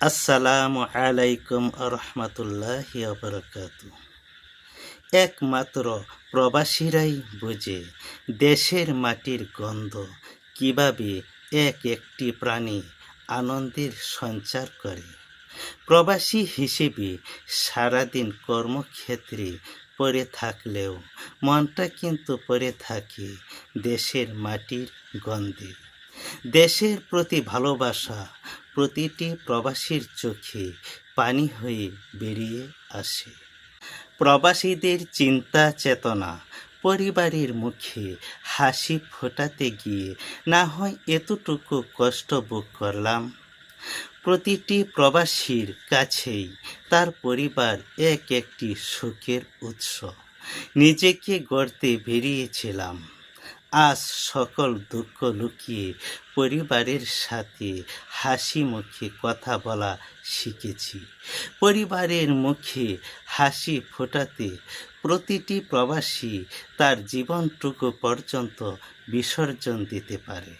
আসসালামু আলাইকুম রহমতুল্লাহি বারাকাতু। একমাত্র প্রবাসীরাই বোঝে দেশের মাটির গন্ধ, কিভাবে এক একটি প্রাণী আনন্দের সঞ্চার করে। প্রবাসী হিসেবে সারাদিন কর্মক্ষেত্রে পড়ে থাকলেও মনটা কিন্তু পড়ে থাকে দেশের মাটির গন্ধে। দেশের প্রতি ভালোবাসা প্রতিটি প্রবাসীর চোখে পানি হয়ে বেরিয়ে আসে। প্রবাসীদের চিন্তা চেতনা পরিবারের মুখে হাসি ফোটাতে গিয়ে না হয় এতটুকু কষ্ট ভোগ করলাম। প্রতিটি প্রবাসীর কাছেই তার পরিবার এক একটি সুখের উৎস। নিজেকে গড়তে বেরিয়েছিলাম, আজ সকল দুঃখ লুকিয়ে পরিবারের সাথে হাসি মুখে কথা বলা শিখেছি। পরিবারের মুখে হাসি ফোটাতে প্রতিটি প্রবাসী তার জীবনটুকু পর্যন্ত বিসর্জন দিতে পারে।